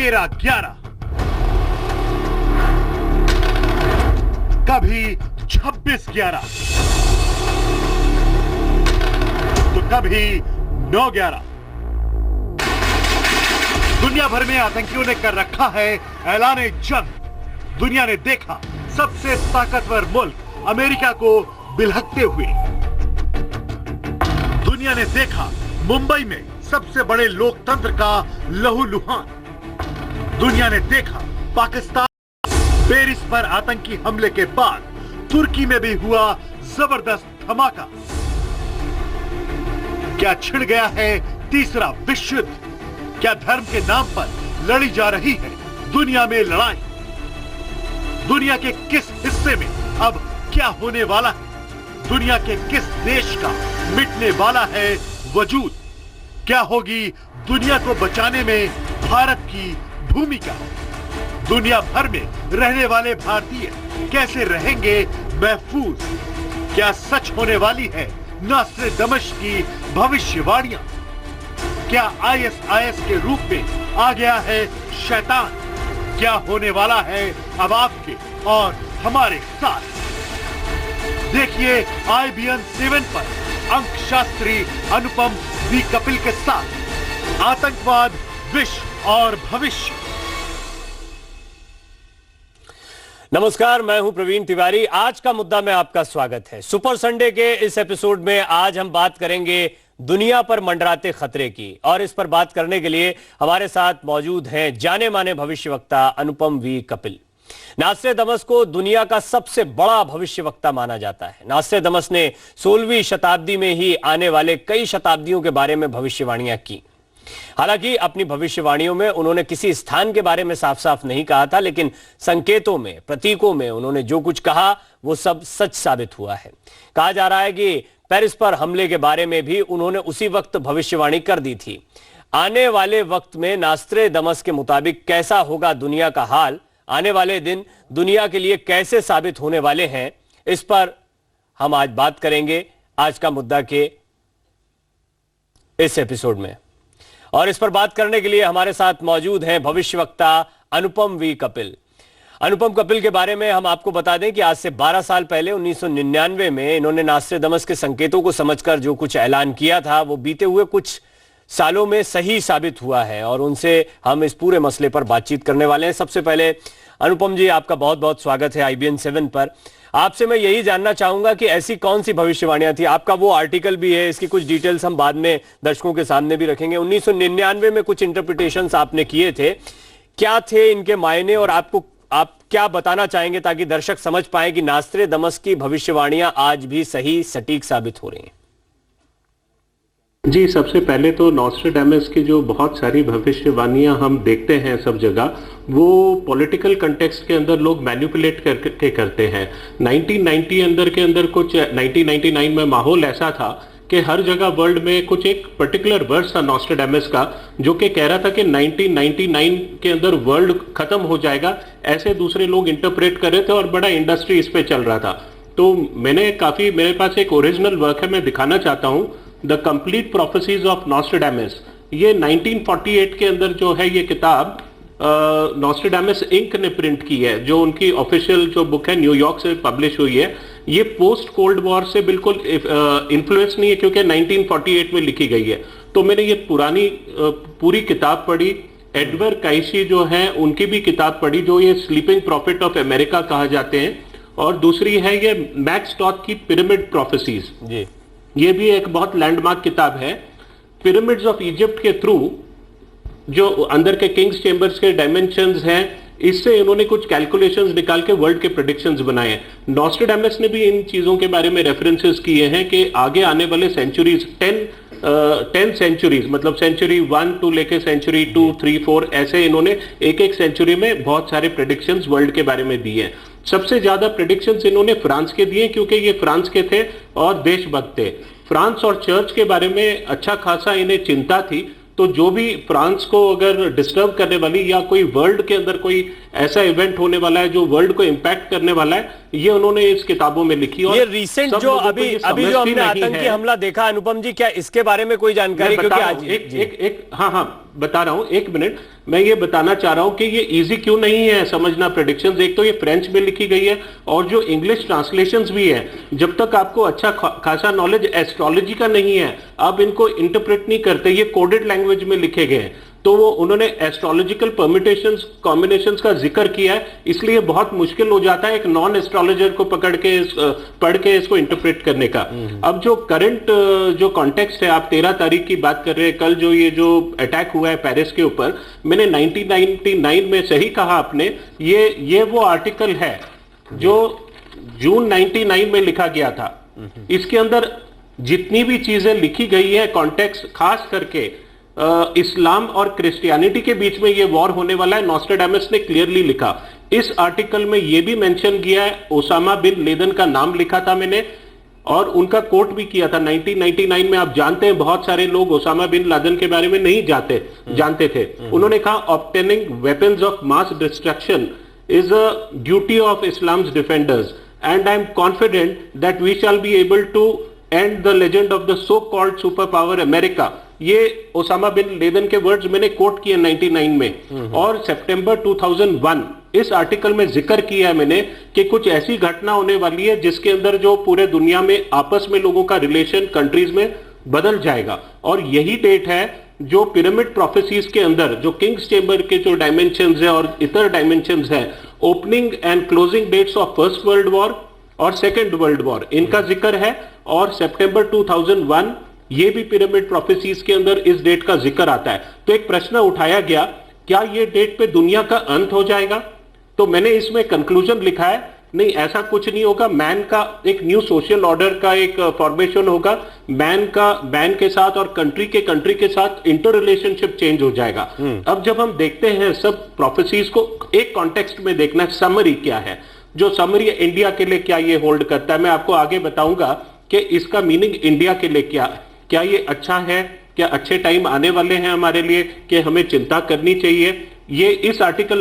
13-11, कभी 26-11, तो कभी 9-11। दुनिया भर में आतंकियों ने कर रखा है ऐलान जंग। दुनिया ने देखा सबसे ताकतवर मुल्क अमेरिका को बिलहकते हुए। दुनिया ने देखा मुंबई में सबसे बड़े लोकतंत्र का लहूलुहान। दुनिया ने देखा पाकिस्तान पेरिस पर आतंकी हमले के बाद तुर्की में भी हुआ जबरदस्त धमाका। क्या छिड़ गया है तीसरा विश्व युद्ध? क्या धर्म के नाम पर लड़ी जा रही है दुनिया में लड़ाई? दुनिया के किस हिस्से में अब क्या होने वाला है? दुनिया के किस देश का मिटने वाला है वजूद? क्या होगी दुनिया को बचाने में भारत की भूमिका? दुनिया भर में रहने वाले भारतीय कैसे रहेंगे महफूज? क्या सच होने वाली है नोस्ट्राडामस की भविष्यवाणियां? क्या ISIS के रूप में आ गया है शैतान? क्या होने वाला है अब आपके और हमारे साथ? देखिए IBN 7 पर अंक शास्त्री अनुपम वी कपिल के साथ आतंकवाद, विश्व और भविष्य। नमस्कार, मैं हूं प्रवीण तिवारी। आज का मुद्दा में आपका स्वागत है। सुपर संडे के इस एपिसोड में आज हम बात करेंगे दुनिया पर मंडराते खतरे की, और इस पर बात करने के लिए हमारे साथ मौजूद हैं जाने माने भविष्यवक्ता अनुपम वी कपिल। नोस्ट्राडामस को दुनिया का सबसे बड़ा भविष्यवक्ता माना जाता है। नोस्ट्राडामस ने 16वीं शताब्दी में ही आने वाले कई शताब्दियों के बारे में भविष्यवाणियां की। हालांकि अपनी भविष्यवाणियों में उन्होंने किसी स्थान के बारे में साफ साफ नहीं कहा था, लेकिन संकेतों में, प्रतीकों में उन्होंने जो कुछ कहा वो सब सच साबित हुआ है। कहा जा रहा है कि पेरिस पर हमले के बारे में भी उन्होंने उसी वक्त भविष्यवाणी कर दी थी। आने वाले वक्त में नोस्ट्राडामस के मुताबिक कैसा होगा दुनिया का हाल, आने वाले दिन दुनिया के लिए कैसे साबित होने वाले हैं, इस पर हम आज बात करेंगे आज का मुद्दा के इस एपिसोड में। और इस पर बात करने के लिए हमारे साथ मौजूद हैं भविष्यवक्ता अनुपम वी कपिल। अनुपम कपिल के बारे में हम आपको बता दें कि आज से 12 साल पहले 1999 में इन्होंने नोस्ट्राडामस के संकेतों को समझकर जो कुछ ऐलान किया था वो बीते हुए कुछ सालों में सही साबित हुआ है, और उनसे हम इस पूरे मसले पर बातचीत करने वाले हैं। सबसे पहले अनुपम जी, आपका बहुत बहुत स्वागत है IBN 7 पर। आपसे मैं यही जानना चाहूंगा कि ऐसी कौन सी भविष्यवाणियां थी? आपका वो आर्टिकल भी है, इसकी कुछ डिटेल्स हम बाद में दर्शकों के सामने भी रखेंगे। 1999 में कुछ इंटरप्रिटेशंस आपने किए थे, क्या थे इनके मायने, और आप क्या बताना चाहेंगे ताकि दर्शक समझ पाए कि नोस्ट्राडामस की भविष्यवाणियां आज भी सही सटीक साबित हो रही हैं? जी, सबसे पहले तो नोस्ट्राडामस की जो बहुत सारी भविष्यवाणियां हम देखते हैं सब जगह, वो पॉलिटिकल कंटेक्स्ट के अंदर लोग मैनिपुलेट करके करते हैं। 1990 के अंदर कुछ 1999 में माहौल ऐसा था कि हर जगह वर्ल्ड में कुछ एक पर्टिकुलर वर्ड्स था नोस्ट्राडामस का, जो कि कह रहा था कि 1999 के अंदर वर्ल्ड खत्म हो जाएगा, ऐसे दूसरे लोग इंटरप्रेट कर रहे थे और बड़ा इंडस्ट्री इस पे चल रहा था। तो मेरे पास एक ओरिजिनल वर्क है, मैं दिखाना चाहता हूँ, the complete prophecies of Nostradamus. ये 1948 के अंदर जो है ये किताब नोस्ट्राडामस इंक ने प्रिंट की है, जो उनकी ऑफिशियल जो बुक है न्यूयॉर्क से पब्लिश हुई है। ये पोस्ट कोल्ड वॉर से बिल्कुल इन्फ्लुएंस नहीं है, क्योंकि 1948 में लिखी गई है। तो मैंने ये पूरी किताब पढ़ी। एडवर्ड काइशी जो है उनकी भी किताब पढ़ी, जो ये स्लीपिंग प्रॉफिट ऑफ अमेरिका कहा जाते हैं, और दूसरी है ये मैक्स टॉथ की पिरामिड प्रोफेसीज। जी, ये भी एक बहुत लैंडमार्क किताब है। पिरामिड्स ऑफ इजिप्ट के थ्रू जो अंदर के किंग्स चेंबर्स के डायमेंशंस हैं, इससे इन्होंने कुछ कैलकुलेशंस निकाल के वर्ल्ड के प्रेडिक्शंस बनाए हैं। नोस्ट्राडामस ने भी इन चीजों के बारे में रेफरेंसेस किए हैं कि आगे आने वाले सेंचुरीज 10 सेंचुरीज, मतलब सेंचुरी 1 टू लेके सेंचुरी 2, 3, 4, ऐसे इन्होंने एक सेंचुरी में बहुत सारे प्रेडिक्शंस वर्ल्ड के बारे में दिए हैं। सबसे ज्यादा प्रेडिक्शंस इन्होंने फ्रांस के दिए, क्योंकि ये फ्रांस के थे और देशभक्त थे। फ्रांस और चर्च के बारे में अच्छा खासा इन्हें चिंता थी, तो जो भी फ्रांस को अगर डिस्टर्ब करने वाली या कोई वर्ल्ड के अंदर कोई ऐसा इवेंट होने वाला है जो वर्ल्ड को इम्पैक्ट करने वाला है, ये उन्होंने इस किताबों में लिखी। और ये रिसेंट जो अभी जो हमने आतंकी हमला देखा अनुपम जी, क्या इसके बारे में कोई जानकारी? क्योंकि आज हाँ बता रहा हूं, एक मिनट, मैं ये बताना चाह रहा हूं कि ये इजी क्यों नहीं है समझना प्रेडिक्शंस। एक तो ये फ्रेंच में लिखी गई है और जो इंग्लिश ट्रांसलेशंस भी है, जब तक आपको अच्छा खासा नॉलेज एस्ट्रोलॉजी का नहीं है, आप इनको इंटरप्रेट नहीं करते, ये कोडेड लैंग्वेज में लिखे गए हैं, तो वो उन्होंने एस्ट्रोलॉजिकल परम्यूटेशंस कॉम्बिनेशंस का जिक्र किया है, इसलिए बहुत मुश्किल हो जाता है एक नॉन एस्ट्रोलॉजर को पढ़ के इसको इंटरप्रेट करने का। अब जो करंट जो कॉन्टेक्स्ट है, आप 13 तारीख की बात कर रहे हैं, कल जो ये जो अटैक हुआ है पेरिस के ऊपर, मैंने 1999 में सही कहा आपने, ये वो आर्टिकल है जो जून 99 में लिखा गया था। इसके अंदर जितनी भी चीजें लिखी गई है कॉन्टेक्स्ट, खास करके इस्लाम और क्रिश्चियनिटी के बीच में ये वॉर होने वाला है, नॉस्ट्रेडामस ने क्लियरली लिखा। इस आर्टिकल में ये भी मेंशन किया है, ओसामा बिन लेदन का नाम लिखा था मैंने और उनका कोट भी किया था 1999 में। आप जानते हैं बहुत सारे लोग ओसामा बिन लादेन के बारे में नहीं जानते थे। उन्होंने कहा obtaining weapons of mass destruction is a duty of Islam's defenders and I am confident that we shall be able to end the legend of the so called super power America. ये Osama bin Laden के words मैंने coat किए 99 में। और सितंबर 2001 इस article में जिक्र किया है मैंने कि कुछ ऐसी घटना होने वाली है जिसके अंदर जो पूरे दुनिया में आपस में लोगों का रिलेशन कंट्रीज में बदल जाएगा। और यही डेट है जो पिरामिड प्रोफेसीज के अंदर जो किंग्स चेंबर के जो डायमेंशंस है और इतर डायमेंशंस है, opening and closing dates of first world war और सेकेंड वर्ल्ड वॉर, इनका जिक्र है। और सितंबर 2001 ये भी पिरामिड प्रोफेसीज के अंदर इस डेट का जिक्र आता है। तो एक प्रश्न उठाया गया, क्या ये डेट पे दुनिया का अंत हो जाएगा? तो मैंने इसमें कंक्लूजन लिखा है, नहीं ऐसा कुछ नहीं होगा। मैन का एक न्यू सोशल ऑर्डर का एक फॉर्मेशन होगा, मैन के साथ और कंट्री के साथ इंटर रिलेशनशिप चेंज हो जाएगा। अब जब हम देखते हैं सब प्रोफेसीज को एक कॉन्टेक्स्ट में देखना, समरी क्या है, जो समरी इंडिया के लिए क्या ये होल्ड करता है, मैं आपको आगे बताऊंगा कि इसका मीनिंग इंडिया के लिए क्या ये अच्छा है, क्या अच्छे टाइम आने वाले हैं हमारे लिए कि हमें चिंता करनी चाहिए। ये इस आर्टिकल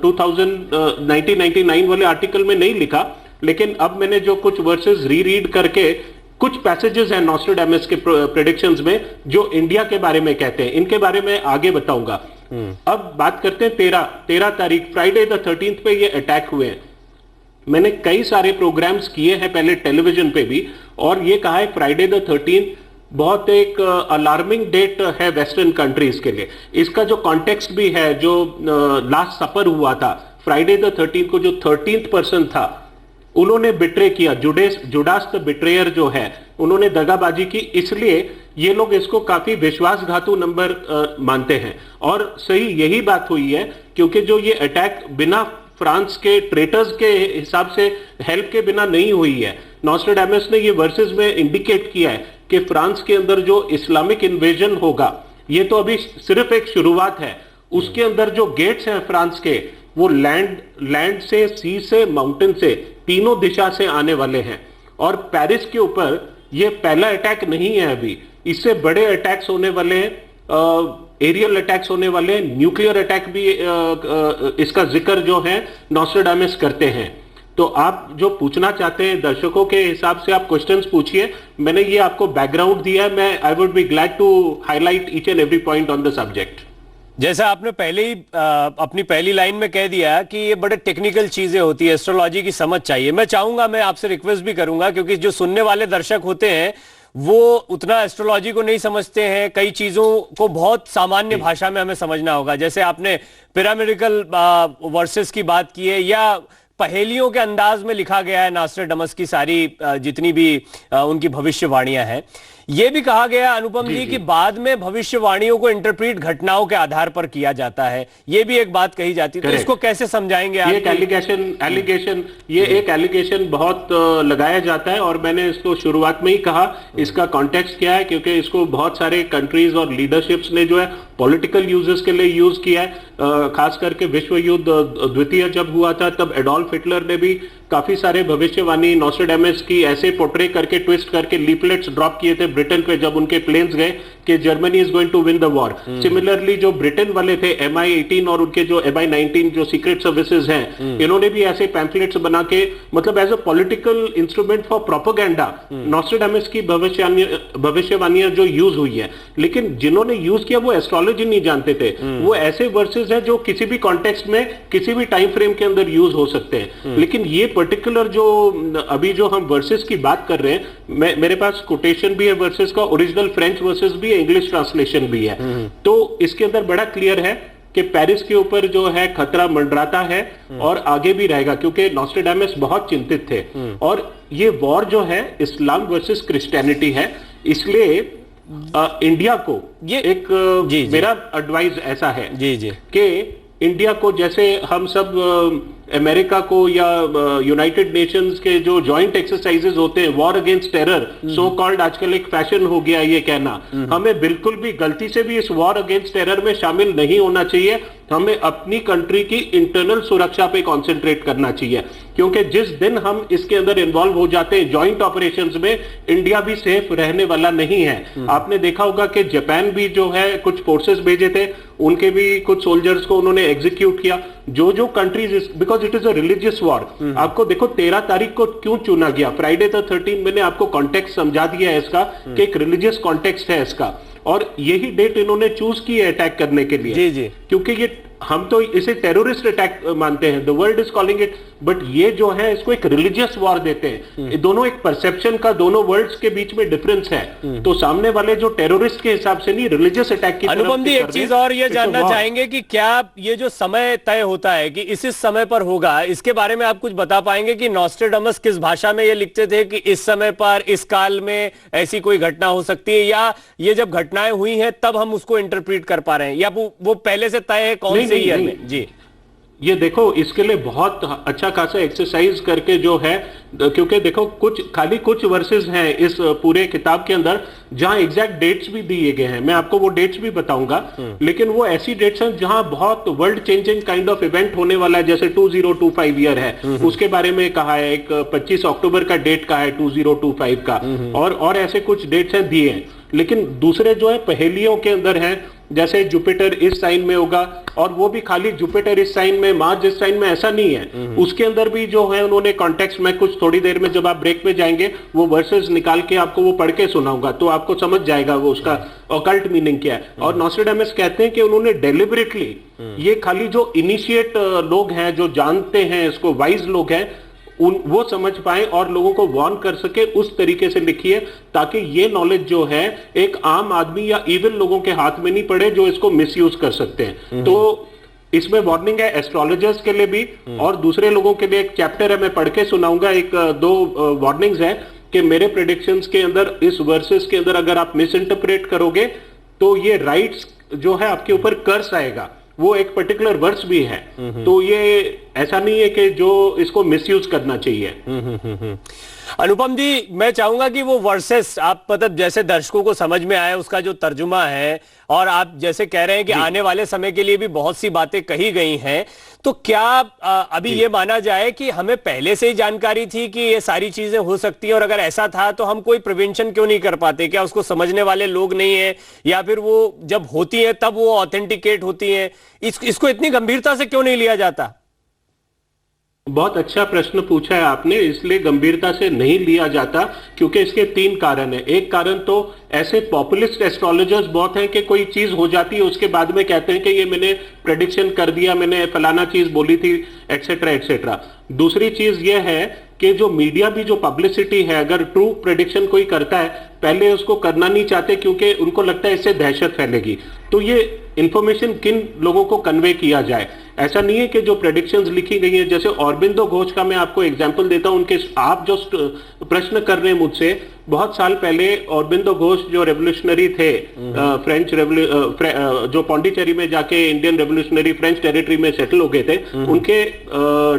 1999 वाले आर्टिकल में नहीं लिखा, लेकिन अब मैंने जो कुछ वर्सेस रीड करके कुछ पैसेजेस हैं नॉस्ट्रेडामस के प्रेडिक्शंस में जो इंडिया के बारे में कहते हैं, इनके बारे में आगे बताऊंगा। अब बात करते हैं 13 तारीख फ्राइडे द 13th पे ये अटैक हुए हैं। मैंने कई सारे प्रोग्राम्स किए हैं पहले टेलीविजन पे भी, और ये कहा है फ्राइडे द 13th बहुत एक अलार्मिंग डेट है वेस्टर्न कंट्रीज के लिए। इसका जो कॉन्टेक्स्ट भी है, जो लास्ट सपर हुआ था फ्राइडे द 13th को, जो 13th पर्सन था उन्होंने बिट्रे किया, जुडास द बिट्रेयर जो है, उन्होंने दगाबाजी की, इसलिए ये लोग इसको काफी विश्वासघातु नंबर मानते हैं। और सही यही बात हुई है, क्योंकि जो ये अटैक बिना फ्रांस के ट्रेटर्स के हिसाब से हेल्प के बिना नहीं हुई है। नॉस्ट्रेडामस ने ये वर्सेस में इंडिकेट किया है कि फ्रांस के अंदर जो इस्लामिक इन्वेजन होगा, ये तो अभी सिर्फ एक शुरुआत है। उसके अंदर जो गेट्स हैं फ्रांस के, वो लैंड से, सी से, माउंटेन से, तीनों दिशा से आने वाले हैं। और पेरिस के ऊपर ये पहला अटैक नहीं है, अभी इससे बड़े अटैक्स होने वाले हैं, एरियल अटैक्स होने वाले हैं, न्यूक्लियर अटैक भी इसका जिक्र जो है नॉस्ट्रेडामस करते हैं। तो आप जो पूछना चाहते हैं दर्शकों के हिसाब से आप क्वेश्चंस पूछिए, मैंने ये आपको बैकग्राउंड दिया है। मैं I would be glad to highlight each and every point on the subject. जैसा आपने पहले ही अपनी पहली लाइन में कह दिया कि ये बड़े टेक्निकल चीजें होती है, एस्ट्रोलॉजी की समझ चाहिए। मैं चाहूंगा, मैं आपसे रिक्वेस्ट भी करूंगा, क्योंकि जो सुनने वाले दर्शक होते हैं वो उतना एस्ट्रोलॉजी को नहीं समझते हैं, कई चीजों को बहुत सामान्य भाषा में हमें समझना होगा। जैसे आपने पिरामिडिकल वर्सेस की बात की है, या पहेलियों के अंदाज में लिखा गया है नॉस्ट्रेडामस की सारी जितनी भी उनकी भविष्यवाणियां हैं। यह भी कहा गया अनुपम जी कि बाद में भविष्यवाणियों को इंटरप्रीट घटनाओं के आधार पर किया जाता है, यह भी एक बात कही जाती है। तो इसको कैसे समझाएंगे आप? ये एक एलिगेशन बहुत लगाया जाता है, और मैंने इसको शुरुआत में ही कहा इसका कॉन्टेक्स्ट क्या है, क्योंकि इसको बहुत सारे कंट्रीज और लीडरशिप्स ने जो है पॉलिटिकल यूजेस के लिए यूज किया है। खास करके विश्व युद्ध द्वितीय जब हुआ था, तब एडोल्फ हिटलर ने भी काफी सारे भविष्यवाणी नॉस्ट्रेडामस की ऐसे पोर्ट्रे करके, ट्विस्ट करके लीफलेट्स ड्रॉप किए थे ब्रिटेन पे जब उनके प्लेन्स गए कि Germany is going to win the war. Similarly जो ब्रिटेन वाले थे MI18 और उनके जो MI19 जो सीक्रेट सर्विसेज हैं, इन्होंने भी ऐसे पैम्फलेट्स बना के मतलब as a political instrument for propaganda Nostradamus की भविष्यवाणियां जो यूज हुई है, लेकिन जिन्होंने यूज किया वो एस्ट्रोलॉजी नहीं जानते थे। वो ऐसे वर्सेस हैं जो किसी भी कॉन्टेक्स्ट में किसी भी टाइम फ्रेम के अंदर यूज हो सकते हैं। लेकिन ये पर्टिकुलर जो अभी जो हम वर्सेस की बात कर रहे हैं, मेरे पास कोटेशन भी है वर्सेस का, ओरिजिनल फ्रेंच वर्सेस भी है, इंग्लिश ट्रांसलेशन भी है। तो इसके अंदर बड़ा क्लियर है कि पेरिस के ऊपर जो है खतरा मंडराता है और आगे भी रहेगा, क्योंकि नॉस्ट्रेडामस बहुत चिंतित थे। और ये वॉर जो है इस्लाम वर्सेस क्रिश्चियनिटी है, इसलिए इंडिया को ये एक मेरा एडवाइस ऐसा है कि इंडिया को, जैसे हम सब अमेरिका को या यूनाइटेड नेशंस के जो जॉइंट एक्सरसाइजेज होते हैं war against terror, so called आजकल एक फैशन हो गया ये कहना, हमें बिल्कुल भी गलती से भी इस वॉर अगेंस्ट टेरर में शामिल नहीं होना चाहिए। हमें अपनी कंट्री की इंटरनल सुरक्षा पे कंसंट्रेट करना चाहिए, क्योंकि जिस दिन हम इसके अंदर इन्वॉल्व हो जाते हैं जॉइंट ऑपरेशंस में, इंडिया भी सेफ रहने वाला नहीं है। आपने देखा होगा कि जापान भी जो है कुछ फोर्सेस भेजे थे, उनके भी कुछ सोल्जर्स को उन्होंने एग्जीक्यूट किया। जो countries, because it is a religious war. आपको देखो 13 तारीख को क्यों चुना गया, फ्राइडे द 13, मैंने आपको कॉन्टेक्स्ट समझा दिया है इसका कि एक रिलीजियस कॉन्टेक्स्ट है इसका, और यही डेट इन्होंने चूज की है अटैक करने के लिए। जी। क्योंकि ये हम तो इसे टेररिस्ट अटैक मानते हैं, the world is calling it, but ये जो है इसको एक रिलीजियस वॉर देते हैं। दोनों एक परसेप्शन का, दोनों वर्ल्ड्स के बीच में डिफरेंस है। तो सामने वाले जो टेररिस्ट के हिसाब से नहीं, रिलीजियस अटैक की। अनुपम जी, एक चीज और ये जानना चाहेंगे कि क्या ये जो समय तय होता है कि इस समय पर होगा, इसके बारे में आप कुछ बता पाएंगे कि नॉस्ट्रेडामस किस भाषा में ये लिखते थे कि इस समय पर इस काल में ऐसी कोई घटना हो सकती है, या ये जब घटनाएं हुई हैं तब हम उसको इंटरप्रेट कर पा रहे हैं, या वो पहले से तय है कौन से ईयर में? जी, ये देखो इसके लिए बहुत अच्छा खासा एक्सरसाइज करके जो है, क्योंकि देखो खाली कुछ वर्सेस हैं इस पूरे किताब के अंदर जहां एग्जैक्ट डेट्स भी दिए गए हैं, मैं आपको वो डेट्स भी बताऊंगा। लेकिन वो ऐसी डेट्स हैं जहां बहुत world changing kind of event होने वाला है, जैसे 2025 ईयर है, उसके बारे में कहा है। एक 25 अक्टूबर का डेट का है 2025 का, और ऐसे कुछ डेट्स हैं दिए हैं। लेकिन दूसरे जो है पहेलियों के अंदर हैं, जैसे जुपिटर इस साइन में होगा, और वो भी खाली जुपिटर इस साइन में, मार्स इस साइन में, ऐसा नहीं है। उसके अंदर भी जो है उन्होंने कॉन्टेक्स्ट में कुछ थोड़ी देर में जब आप ब्रेक में जाएंगे वो वर्सेस निकाल के आपको वो पढ़ के सुनाऊंगा, तो आपको समझ जाएगा वो उसका ऑकल्ट मीनिंग क्या है। और नॉस्ट्रेडामस कहते हैं कि उन्होंने डेलिबरेटली ये खाली जो इनिशिएट लोग हैं, जो जानते हैं इसको, वाइज लोग हैं, वो समझ पाए और लोगों को वार्न कर सके, उस तरीके से लिखी है ताकि ये नॉलेज जो है एक आम आदमी या इवन लोगों के हाथ में नहीं पड़े जो इसको मिसयूज कर सकते हैं। तो इसमें वार्निंग है एस्ट्रोलॉजर्स के लिए भी और दूसरे लोगों के लिए। एक चैप्टर है, मैं पढ़ के सुनाऊंगा, एक दो वार्निंग्स है कि मेरे प्रेडिक्शंस के अंदर, इस वर्सेस के अंदर अगर आप मिस इंटरप्रेट करोगे तो ये राइट्स जो है आपके ऊपर कर्स आएगा। वो एक पर्टिकुलर वर्स भी है, तो ये ऐसा नहीं है कि जो इसको मिसयूज करना चाहिए। अनुपम जी, मैं चाहूंगा कि वो वर्सेस आप मतलब जैसे दर्शकों को समझ में आए उसका जो तर्जुमा है, और आप जैसे कह रहे हैं कि आने वाले समय के लिए भी बहुत सी बातें कही गई हैं, तो क्या अभी ये माना जाए कि हमें पहले से ही जानकारी थी कि ये सारी चीजें हो सकती हैं, और अगर ऐसा था तो हम कोई प्रिवेंशन क्यों नहीं कर पाते? क्या उसको समझने वाले लोग नहीं है, या फिर वो जब होती है तब वो ऑथेंटिकेट होती है? इसको इतनी गंभीरता से क्यों नहीं लिया जाता? बहुत अच्छा प्रश्न पूछा है आपने। इसलिए गंभीरता से नहीं लिया जाता क्योंकि इसके 3 कारण हैं। एक कारण तो ऐसे पॉपुलिस्ट एस्ट्रोलॉजर्स बहुत हैं कि कोई चीज हो जाती है उसके बाद में कहते हैं कि ये मैंने प्रेडिक्शन कर दिया, मैंने फलाना चीज बोली थी, एक्सेट्रा एक्सेट्रा। दूसरी चीज ये है कि जो मीडिया भी जो पब्लिसिटी है, अगर ट्रू प्रेडिक्शन कोई करता है पहले उसको करना नहीं चाहते क्योंकि उनको लगता है इससे दहशत फैलेगी। तो ये इंफॉर्मेशन किन लोगों को कन्वे किया जाए? ऐसा नहीं है कि जो प्रेडिक्शंस लिखी गई हैं, जैसे औरबिंदो घोष का मैं आपको एग्जांपल देता हूं। उनके आप जो प्रश्न कर रहे हैं मुझसे, बहुत साल पहले औरबिंदो घोष जो रेवोल्यूशनरी थे, फ्रेंच जो पौंडीचेरी में जाके इंडियन रेवोल्यूशनरी फ्रेंच टेरिटरी में सेटल हो गए थे, उनके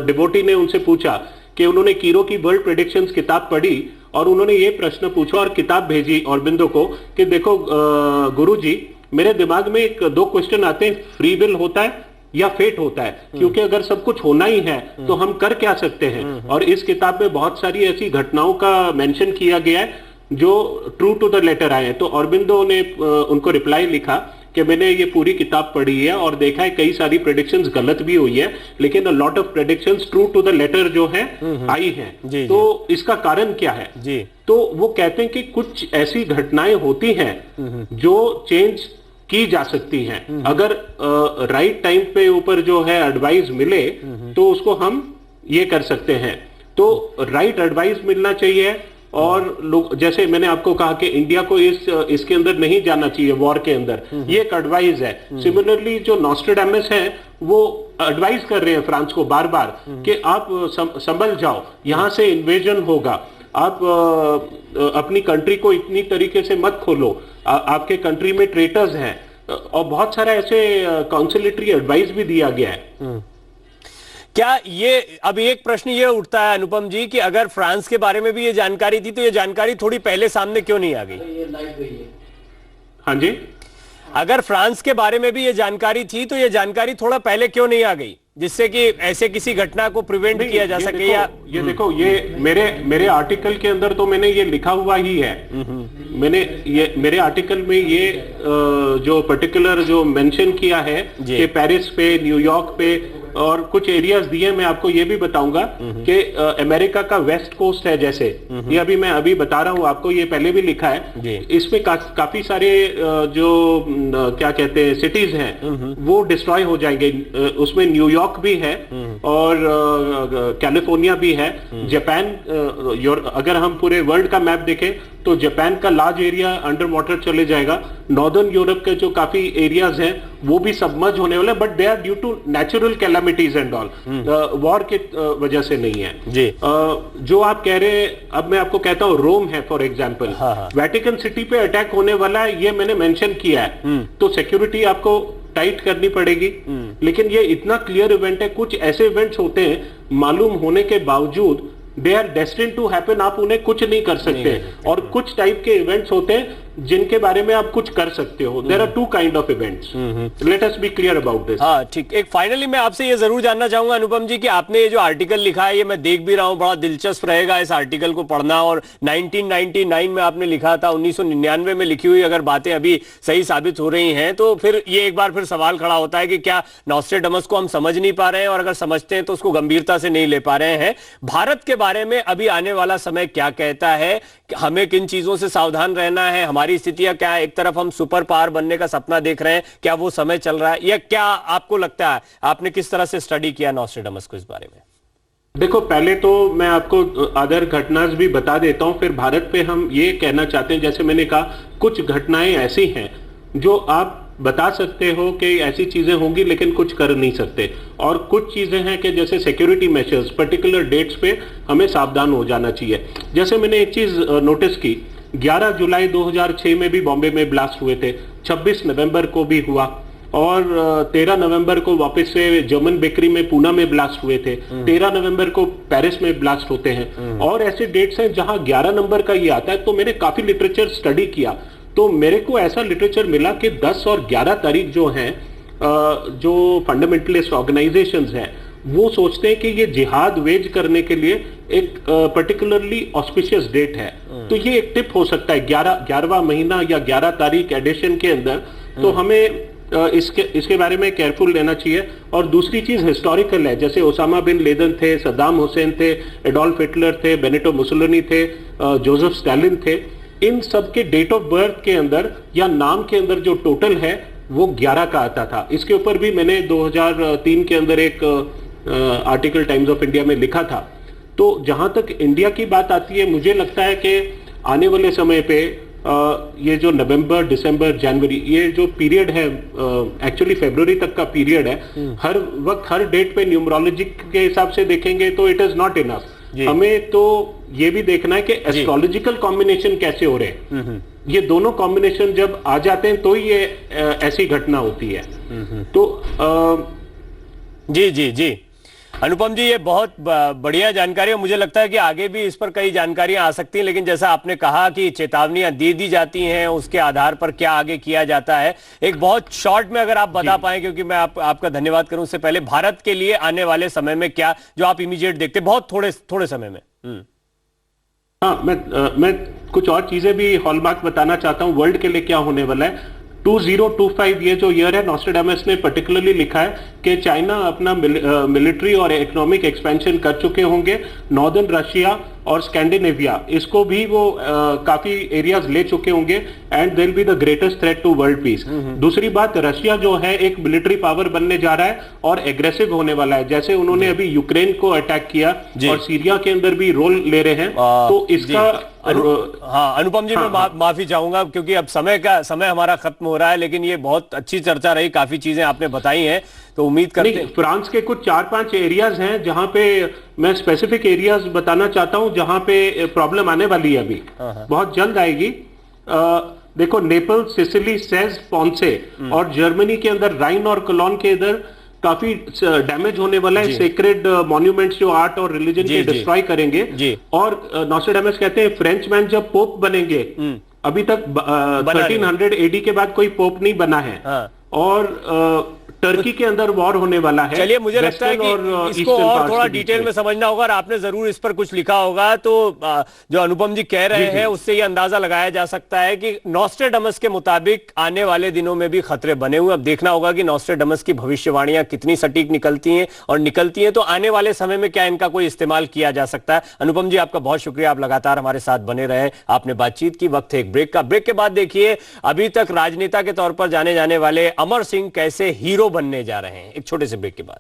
डिवोटी ने उनसे पूछा कि उन्होंने कीरो की वर्ल्ड प्रेडिक्शंस किताब पढ़ी और उन्होंने ये प्रश्न पूछा और किताब भेजी औरबिंदो को कि देखो गुरुजी, मेरे दिमाग में 2 क्वेश्चन आते हैं, फ्री विल होता है या फेट होता है? क्योंकि अगर सब कुछ होना ही है तो हम कर क्या सकते हैं? और इस किताब में बहुत सारी ऐसी घटनाओं का मेंशन किया गया है जो ट्रू टू द लेटर आए हैं। तो अरबिंदो ने उनको रिप्लाई लिखा कि मैंने ये पूरी किताब पढ़ी है और देखा है कई सारी प्रेडिक्शंस गलत भी हुई है, लेकिन a lot of predictions true to the letter जो है आई है। तो इसका कारण क्या है जी? तो वो कहते हैं कि कुछ ऐसी घटनाएं होती हैं जो चेंज की जा सकती हैं। अगर राइट टाइम पे ऊपर जो है एडवाइस मिले तो उसको हम ये कर सकते हैं। तो राइट एडवाइस मिलना चाहिए और लोग, जैसे मैंने आपको कहा कि इंडिया को इसके अंदर नहीं जाना चाहिए, वॉर के अंदर, ये एक एडवाइस है। सिमिलरली जो नॉस्ट्रेडामस है वो एडवाइस कर रहे हैं फ्रांस को बार बार कि आप संभल जाओ, यहां से इन्वेजन होगा, आप अपनी कंट्री को इतनी तरीके से मत खोलो, आपके कंट्री में ट्रेटर्स हैं, और बहुत सारा ऐसे काउंसिलेटरी एडवाइस भी दिया गया है। क्या ये अब एक प्रश्न ये उठता है अनुपम जी कि अगर फ्रांस के बारे में भी ये जानकारी थी तो ये जानकारी थोड़ी पहले सामने क्यों नहीं आ गई? हाँ जी, अगर फ्रांस के बारे में भी ये जानकारी थी तो ये जानकारी थोड़ा पहले क्यों नहीं आ गई, जिससे कि ऐसे किसी घटना को प्रिवेंट किया जा सके? या ये देखो, ये मेरे आर्टिकल के अंदर तो मैंने ये लिखा हुआ ही है। मैंने ये मेरे आर्टिकल में ये जो पर्टिकुलर जो मेंशन किया है कि पेरिस पे, न्यूयॉर्क पे और कुछ एरियाज दिए। मैं आपको ये भी बताऊंगा कि अमेरिका का वेस्ट कोस्ट है, जैसे ये मैं अभी बता रहा हूं आपको, ये पहले भी लिखा है। इसमें काफी सारे जो क्या कहते हैं सिटीज हैं वो डिस्ट्रॉय हो जाएंगे। उसमें न्यूयॉर्क भी है और कैलिफोर्निया भी है। जापान, अगर हम पूरे वर्ल्ड का मैप देखें तो जापान का लार्ज एरिया अंडर वाटर चले जाएगा। नॉर्दर्न यूरोप के जो काफी एरियाज हैं वो भी सबमर्ज होने वाले, but they are due to natural calamities and all, war के वजह से नहीं है जी। जो आप कह रहे हैं, अब मैं आपको कहता हूं रोम है फॉर एग्जांपल, वेटिकन सिटी पे अटैक होने वाला है, ये मैंने मेंशन किया है। तो सिक्योरिटी आपको टाइट करनी पड़ेगी, लेकिन ये इतना क्लियर इवेंट है। कुछ ऐसे इवेंट्स होते हैं मालूम होने के बावजूद they are destined to happen, आप उन्हें कुछ नहीं कर सकते। और कुछ टाइप के इवेंट्स होते हैं जिनके बारे में आप कुछ कर सकते हो। There are two kind of events, let us be clear about this. हाँ ठीक। एक फाइनली मैं आपसे ये जरूर जानना चाहूंगा अनुपम जी कि आपने ये जो आर्टिकल लिखा है, ये मैं देख भी रहा हूं, बड़ा दिलचस्प रहेगा इस आर्टिकल को पढ़ना। और 1999 में आपने लिखा था, 1999 में लिखी हुई अगर बातें अभी सही साबित हो रही हैं तो फिर ये एक बार फिर सवाल खड़ा होता है कि क्या नॉस्ट्रेडमस को हम समझ नहीं पा रहे हैं, और अगर समझते हैं तो उसको गंभीरता से नहीं ले पा रहे हैं। भारत के बारे में अभी आने वाला समय क्या कहता है, हमें किन चीजों से सावधान रहना है, हमारी स्थितियां क्या है? एक तरफ हम सुपर पावर बनने का सपना देख रहे हैं, क्या वो समय चल रहा है, या क्या आपको लगता है, आपने किस तरह से स्टडी किया नॉस्ट्रेडमस को इस बारे में? देखो, पहले तो मैं आपको अदर घटनाएं भी बता देता हूं, फिर भारत पे हम ये कहना चाहते हैं, जैसे मैंने कहा कुछ घटनाएं ऐसी हैं जो आप बता सकते हो कि ऐसी चीजें होंगी लेकिन कुछ कर नहीं सकते, और कुछ चीजें हैं कि जैसे सिक्योरिटी मेजर्स पर्टिकुलर डेट्स पे हमें सावधान हो जाना चाहिए। जैसे मैंने एक चीज नोटिस की, 11 जुलाई 2006 में भी बॉम्बे में ब्लास्ट हुए थे, 26 नवंबर को भी हुआ, और 13 नवंबर को वापस से जर्मन बेकरी में पूना में ब्लास्ट हुए थे, 13 नवंबर को पेरिस में ब्लास्ट होते हैं, और ऐसे डेट्स हैं जहां 11 नंबर का ये आता है। तो मैंने काफी लिटरेचर स्टडी किया, तो मेरे को ऐसा लिटरेचर मिला कि 10 और 11 तारीख जो हैं, जो फंडामेंटलिस्ट ऑर्गेनाइजेशंस हैं वो सोचते हैं कि ये जिहाद वेज करने के लिए एक पर्टिकुलरली ऑस्पिशियस डेट है। तो ये एक टिप हो सकता है 11वां महीना या 11 तारीख एडिशन के अंदर। तो हमें इसके बारे में केयरफुल लेना चाहिए। और दूसरी चीज हिस्टोरिकल है, जैसे ओसामा बिन लेदन थे, सद्दाम हुसैन थे, एडोल्फ हिटलर थे, बेनिटो मुसोलिनी थे, जोसेफ स्टालिन थे। इन सब के डेट ऑफ बर्थ के अंदर या नाम के अंदर जो टोटल है वो 11 का आता था। इसके ऊपर भी मैंने 2003 के अंदर एक आर्टिकल टाइम्स ऑफ इंडिया में लिखा था। तो जहां तक इंडिया की बात आती है, मुझे लगता है कि आने वाले समय पे ये जो नवंबर, दिसंबर, जनवरी, ये जो पीरियड है, एक्चुअली फरवरी तक का पीरियड है, हर वक्त हर डेट पे न्यूमरोलॉजी के हिसाब से देखेंगे तो इट इज नॉट इनफ। हमें तो ये भी देखना है कि एस्ट्रोलॉजिकल कॉम्बिनेशन कैसे हो रहे हैं। ये दोनों कॉम्बिनेशन जब आ जाते हैं तो ही ये ऐसी घटना होती है। तो जी जी जी अनुपम जी, ये बहुत बढ़िया जानकारी है। मुझे लगता है कि आगे भी इस पर कई जानकारियां आ सकती हैं, लेकिन जैसा आपने कहा कि चेतावनियां दे दी जाती हैं, उसके आधार पर क्या आगे किया जाता है, एक बहुत शॉर्ट में अगर आप बता पाएं, क्योंकि मैं आपका धन्यवाद करूं उससे पहले, भारत के लिए आने वाले समय में क्या जो आप इमीडिएट देखते, बहुत थोड़े समय में। हाँ, मैं कुछ और चीजें भी हॉलमार्क बताना चाहता हूं वर्ल्ड के लिए क्या होने वाला है। 2025 ये जो ईयर है, नॉस्ट्रेडामस ने पर्टिकुलरली लिखा है कि चाइना अपना मिलिट्री और इकोनॉमिक एक्सपेंशन कर चुके होंगे। नॉर्दर्न रशिया और स्कैंडिनेविया, इसको भी वो काफी एरियाज ले चुके होंगे and they will be the greatest threat to world peace. दूसरी बात, रशिया जो है एक मिलिट्री पावर बनने जा रहा है और एग्रेसिव होने वाला है। जैसे उन्होंने अभी यूक्रेन को अटैक किया और सीरिया के अंदर भी रोल ले रहे हैं, तो इसका हाँ अनुपम जी, मैं माफी चाहूंगा क्योंकि अब समय हमारा खत्म हो रहा है, लेकिन ये बहुत अच्छी चर्चा रही, काफी चीजें आपने बताई हैं, तो उम्मीद करते हैं। फ्रांस के कुछ 4-5 एरियाज हैं जहां पे मैं स्पेसिफिक एरियाज बताना चाहता हूं जहां पे प्रॉब्लम आने वाली है, अभी बहुत जल्द आएगी। देखो, नेपल्स, सिसिली, सेज, पॉन्से और जर्मनी के अंदर राइन और कोलोन के इधर काफी डैमेज होने वाला है। सेक्रेड मॉन्यूमेंट्स जो आर्ट और रिलीजन के डिस्ट्रॉय करेंगे। और नॉस्ट्रेडामस कहते हैं फ्रेंचमैन जब पोप बनेंगे, अभी तक 1300 एडी के बाद कोई पोप नहीं बना है। और टर्की के अंदर वॉर होने वाला है। चलिए, मुझे लगता है कि इसको और थोड़ा डिटेल में समझना होगा और आपने जरूर इस पर कुछ लिखा होगा, तो जो अनुपम जी कह रहे हैं उससे ये अंदाजा लगाया जा सकता है कि नॉस्ट्रेडामस के मुताबिक आने वाले दिनों में भी खतरे बने हुए। अब देखना होगा कि नॉस्ट्रेडामस की भविष्यवाणियां कितनी सटीक निकलती हैं, और निकलती हैं तो आने वाले समय में क्या इनका कोई इस्तेमाल किया जा सकता है। अनुपम जी, आपका बहुत शुक्रिया, आप लगातार हमारे साथ बने रहे, आपने बातचीत की। वक्त है एक ब्रेक का। ब्रेक के बाद देखिए, अभी तक राजनेता के तौर पर जाने जाने वाले अमर सिंह कैसे हीरो बनने जा रहे हैं, एक छोटे से ब्रेक के बाद।